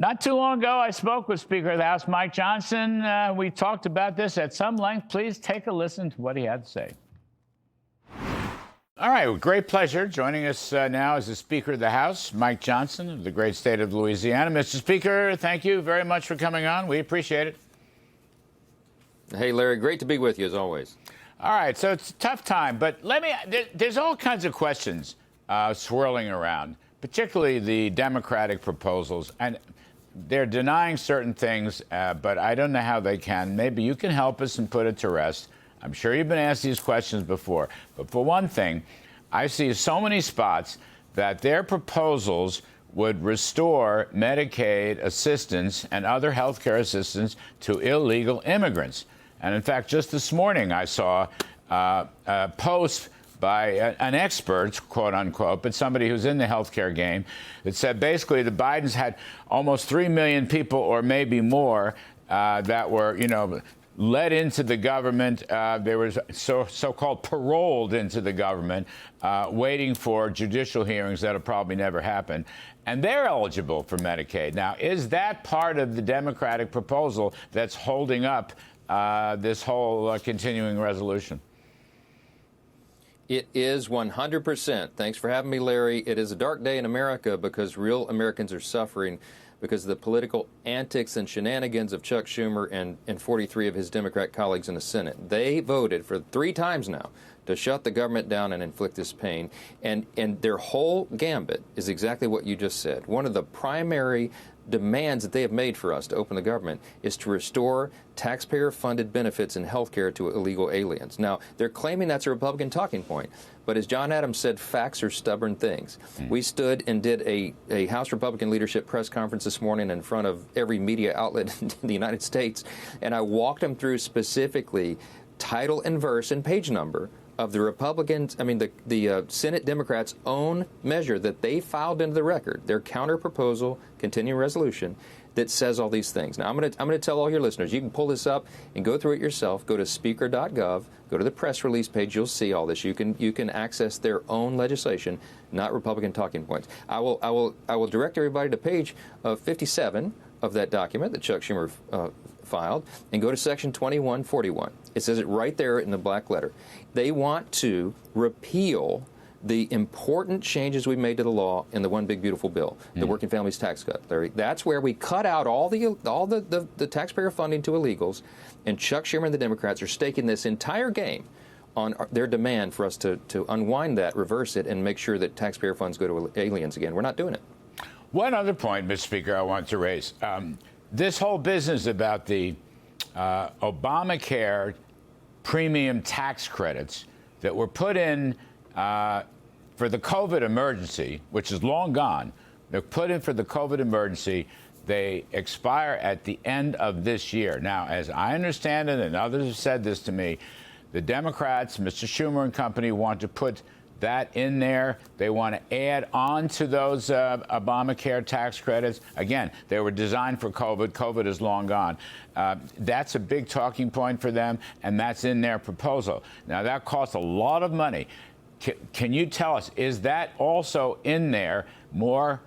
Not too long ago, I spoke with Speaker of the House Mike Johnson. We talked about this at some length. Please take a listen to what he had to say. All right, with great pleasure. Joining us now is the Speaker of the House, Mike Johnson of the great state of Louisiana. Mr. Speaker, thank you very much for coming on. We appreciate it. Hey, Larry, great to be with you as always. All right, so it's a tough time, but there's all kinds of questions swirling around, particularly the Democratic proposals. And they're denying certain things, but I don't know how they can. Maybe you can help us and put it to rest. I'm sure you've been asked these questions before. But for one thing, I see so many spots that their proposals would restore Medicaid assistance and other health care assistance to illegal immigrants. And in fact, just this morning, I saw a post by an expert, quote unquote, but somebody who's in the healthcare game, that said basically the Bidens had almost 3 million people or maybe more that were, led into the government. They were so-called paroled into the government, waiting for judicial hearings that'll probably never happen. And they're eligible for Medicaid. Now, is that part of the Democratic proposal that's holding up this whole continuing resolution? It is 100%. Thanks for having me, Larry. It is a dark day in America because real Americans are suffering because of the political antics and shenanigans of Chuck Schumer and 43 of his Democrat colleagues in the Senate. They voted for 3 times now to shut the government down and inflict this pain. And their whole gambit is exactly what you just said. One of the primary demands that they have made for us to open the government is to restore taxpayer-funded benefits in health care to illegal aliens. Now, they're claiming that's a Republican talking point, but as John Adams said, facts are stubborn things. We stood and did a House Republican leadership press conference this morning in front of every media outlet in the United States, and I walked them through specifically title and verse and page number of the Republicans, the Senate Democrats' own measure that they filed into the record, their counter proposal, continuing resolution, that says all these things. Now, I'm going to tell all your listeners, you can pull this up and go through it yourself. Go to speaker.gov, go to the press release page, you'll see all this. You can access their own legislation, not Republican talking points. I will direct everybody to page 57 of that document that Chuck Schumer filed, and go to section 2141. It says it right there in the black letter. They want to repeal the important changes we made to the law in the One Big Beautiful Bill, the Working Families Tax Cut, Larry. That's where we cut out all the taxpayer funding to illegals, and Chuck Schumer and the Democrats are staking this entire game on their demand for us to unwind that, reverse it, and make sure that taxpayer funds go to aliens again. We're not doing it. One other point, Mr. Speaker, I want to raise. This whole business about the Obamacare premium tax credits that were put in for the COVID emergency, which is long gone. They're put in for the COVID emergency. They expire at the end of this year. Now, as I understand it, and others have said this to me, the Democrats, Mr. Schumer and company, want to put that in there. They want to add on to those Obamacare tax credits. Again, they were designed for COVID. COVID is long gone. That's a big talking point for them, and that's in their proposal. Now, that costs a lot of money. Can you tell us, is that also in there? More,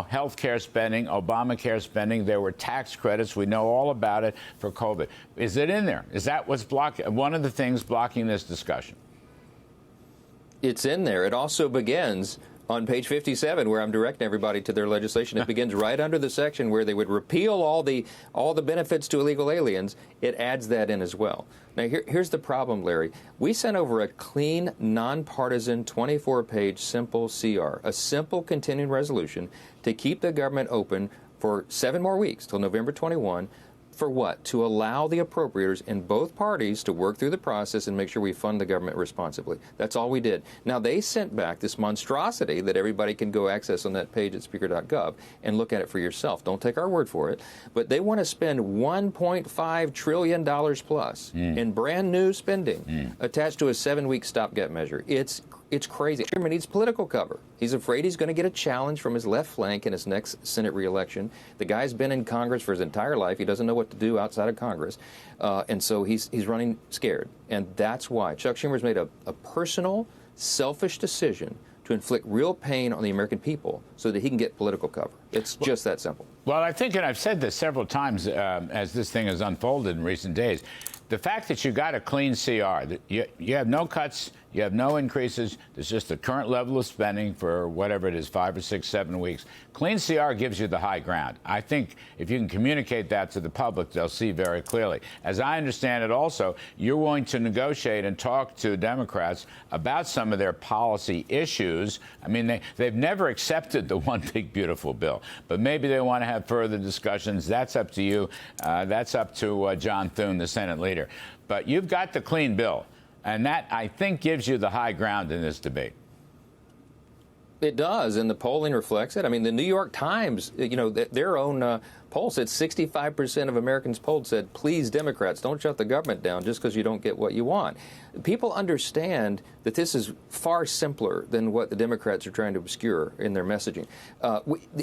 health care spending, Obamacare spending. There were tax credits. We know all about it for COVID. Is it in there? Is that what's blocking? One of the things blocking this discussion? It's in there. It also begins on page 57, where I'm directing everybody to their legislation. It begins right under the section where they would repeal all the benefits to illegal aliens. It adds that in as well. Now, here's the problem, Larry. We sent over a clean, nonpartisan, 24-page simple CR, a simple continuing resolution to keep the government open for 7 more weeks till November 21. For what? To allow the appropriators in both parties to work through the process and make sure we fund the government responsibly. That's all we did. Now, they sent back this monstrosity that everybody can go access on that page at speaker.gov and look at it for yourself. Don't take our word for it. But they want to spend $1.5 trillion plus in brand new spending attached to a 7-week stopgap measure. It's crazy. Schumer needs political cover. He's afraid he's going to get a challenge from his left flank in his next Senate reelection. The guy's been in Congress for his entire life. He doesn't know what to do outside of Congress. And so he's running scared. And that's why Chuck Schumer's made a personal, selfish decision to to inflict real pain on the American people so that he can get political cover. It's just that simple. Well, I think, and I've said this several times as this thing has unfolded in recent days, the fact that you got a clean CR, that you have no cuts, you have no increases, there's just the current level of spending for whatever it is, 5 or 6, 7 weeks. Clean CR gives you the high ground. I think if you can communicate that to the public, they'll see very clearly. As I understand it also, you're willing to negotiate and talk to Democrats about some of their policy issues. I mean, they've never accepted the one big beautiful bill, but maybe they want to have further discussions. That's up to you. That's up to John Thune, the Senate leader. But you've got the clean bill. And that, I think, gives you the high ground in this debate. It does, and the polling reflects it. I mean, the New York Times, you know, their own poll said 65% of Americans polled said, please, Democrats, don't shut the government down just because you don't get what you want. People understand that this is far simpler than what the Democrats are trying to obscure in their messaging.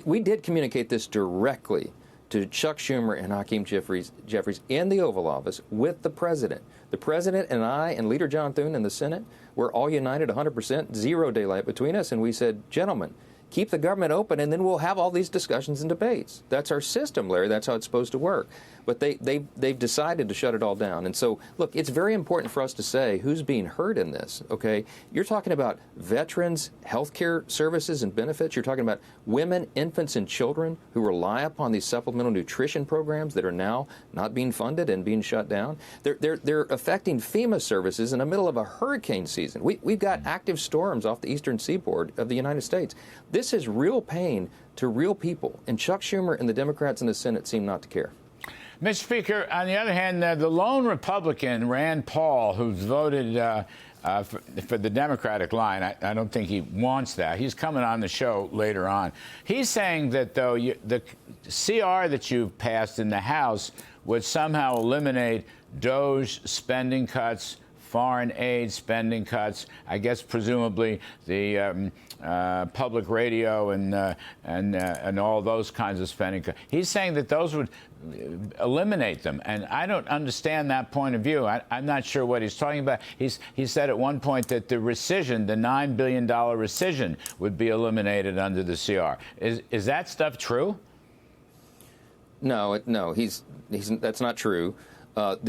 We did communicate this directly to Chuck Schumer and Hakeem Jeffries in the Oval Office with the president. The president and I and Leader John Thune in the Senate were all united 100%, zero daylight between us, and we said, gentlemen, keep the government open, and then we'll have all these discussions and debates. That's our system, Larry. That's how it's supposed to work. But they've decided to shut it all down. And so, look, it's very important for us to say who's being hurt in this, okay? You're talking about veterans, health care services and benefits. You're talking about women, infants, and children who rely upon these supplemental nutrition programs that are now not being funded and being shut down. They're affecting FEMA services in the middle of a hurricane season. We've got active storms off the eastern seaboard of the United States. This is real pain to real people, and Chuck Schumer and the Democrats in the Senate seem not to care. Mr. Speaker, on the other hand, the lone Republican, Rand Paul, who's voted for the Democratic line, I don't think he wants that. He's coming on the show later on. He's saying that, though, the CR that you've passed in the House would somehow eliminate DOGE spending cuts, foreign aid spending cuts, I guess presumably the public radio and all those kinds of spending cuts. He's saying that those would eliminate them, and I don't understand that point of view. I'm not sure what he's talking about. He said at one point that the rescission, the $9 billion rescission, would be eliminated under the CR. Is that stuff true? No, that's not true.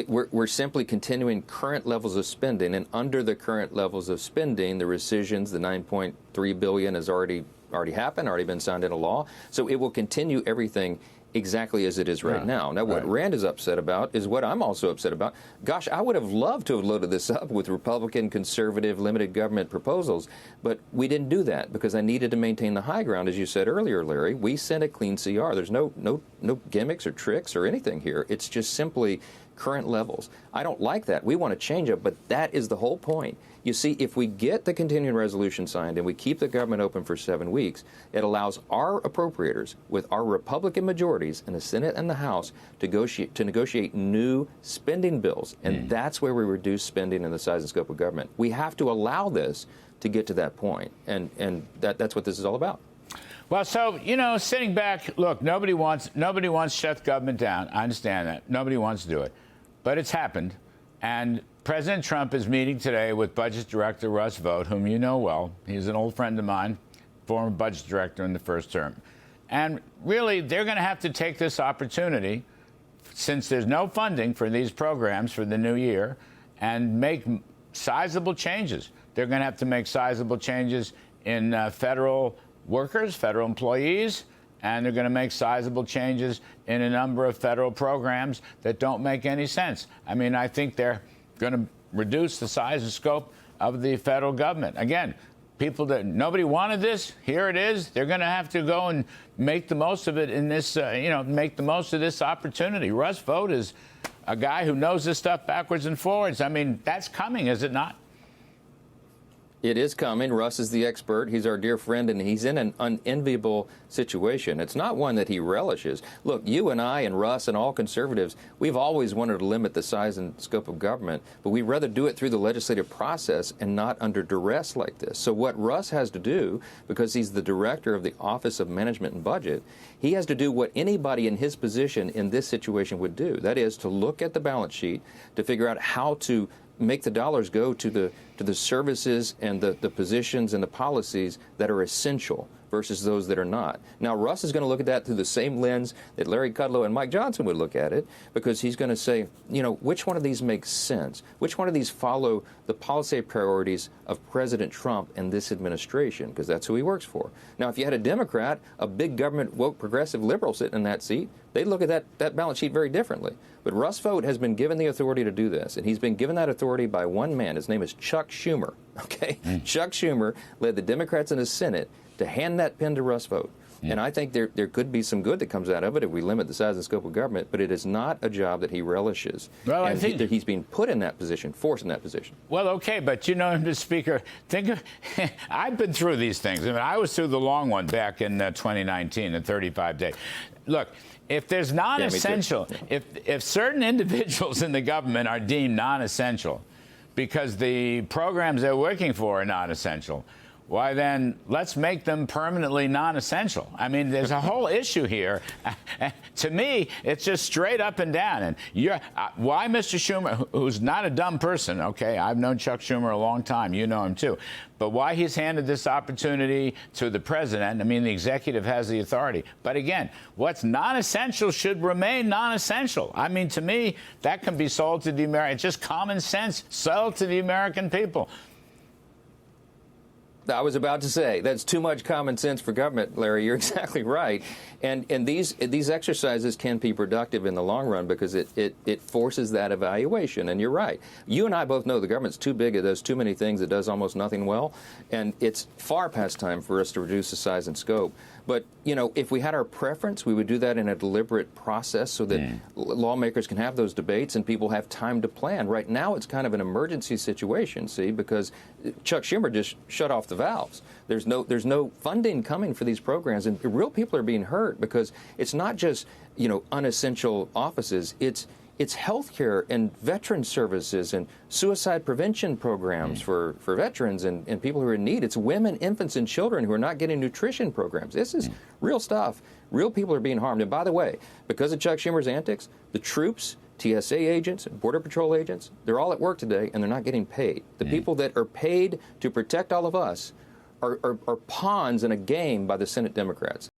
We're simply continuing current levels of spending, and under the current levels of spending, the rescissions, the $9.3 billion has already happened, already been signed into law. So it will continue everything exactly as it is right now. Now, what Rand is upset about is what I'm also upset about. Gosh, I would have loved to have loaded this up with Republican, conservative, limited government proposals, but we didn't do that because I needed to maintain the high ground, as you said earlier, Larry. We sent a clean CR. There's no gimmicks or tricks or anything here. It's just simply current levels. I don't like that. We want to change it, but that is the whole point. You see, if we get the continuing resolution signed and we keep the government open for 7 weeks, it allows our appropriators with our Republican majorities in the Senate and the House to negotiate new spending bills, and that's where we reduce spending and the size and scope of government. We have to allow this to get to that point, and that's what this is all about. Well, so, you know, sitting back, look, nobody wants to shut the government down. I understand that. Nobody wants to do it. But it's happened. And President Trump is meeting today with Budget Director Russ Vought, whom you know well. He's an old friend of mine, former Budget Director in the first term. And really, they're going to have to take this opportunity, since there's no funding for these programs for the new year, and make sizable changes. They're going to have to make sizable changes in federal workers, federal employees, and they're going to make sizable changes in a number of federal programs that don't make any sense. I mean, I think they're going to reduce the size and scope of the federal government. Again, people that nobody wanted this, here it is. They're going to have to go and make the most of it in this, make the most of this opportunity. Russ Vought is a guy who knows this stuff backwards and forwards. I mean, that's coming, is it not? It is coming. Russ is the expert. He's our dear friend, and he's in an unenviable situation. It's not one that he relishes. Look, you and I and Russ and all conservatives, we've always wanted to limit the size and scope of government, but we'd rather do it through the legislative process and not under duress like this. So what Russ has to do, because he's the director of the Office of Management and Budget, he has to do what anybody in his position in this situation would do. That is to look at the balance sheet, to figure out how to make the dollars go to the services and the positions and the policies that are essential versus those that are not. Now, Russ is going to look at that through the same lens that Larry Kudlow and Mike Johnson would look at it, because he's going to say, you know, which one of these makes sense? Which one of these follow the policy priorities of President Trump and this administration? Because that's who he works for. Now, if you had a Democrat, a big government, woke, progressive liberal sitting in that seat, they'd look at that balance sheet very differently. But Russ Vought has been given the authority to do this, and he's been given that authority by one man. His name is Chuck Schumer. Okay, Chuck Schumer led the Democrats in the Senate to hand that pen to Russ Vought. And I think there could be some good that comes out of it if we limit the size and scope of government, but it is not a job that he relishes. Well, and I think he's being put in that position, forced in that position. Well, okay, but you know, Mr. Speaker, think of, I've been through these things. I mean, I was through the long one back in 2019, in 35 days. Look, if there's non-essential, if certain individuals in the government are deemed non-essential because the programs they're working for are non-essential, why then let's make them permanently non-essential. I mean, there's a whole issue here. To me, it's just straight up and down. And why Mr. Schumer, who's not a dumb person, okay, I've known Chuck Schumer a long time, you know him too, but why he's handed this opportunity to the president? I mean, the executive has the authority. But again, what's non-essential should remain non-essential. I mean, to me, that can be sold to the American, it's just common sense, sold to the American people. I was about to say, that's too much common sense for government, Larry. You're exactly right. And these exercises can be productive in the long run because it forces that evaluation. And you're right. You and I both know the government's too big. It does too many things. It does almost nothing well. And it's far past time for us to reduce the size and scope. But, you know, if we had our preference, we would do that in a deliberate process so that lawmakers can have those debates and people have time to plan. Right now, it's kind of an emergency situation, see, because Chuck Schumer just shut off the valves. There's no funding coming for these programs, and real people are being hurt because it's not just, you know, unessential offices. It's health care and veteran services and suicide prevention programs for veterans and people who are in need. It's women, infants, and children who are not getting nutrition programs. This is real stuff. Real people are being harmed. And by the way, because of Chuck Schumer's antics, the troops, TSA agents, Border Patrol agents, they're all at work today, and they're not getting paid. The people that are paid to protect all of us are pawns in a game by the Senate Democrats.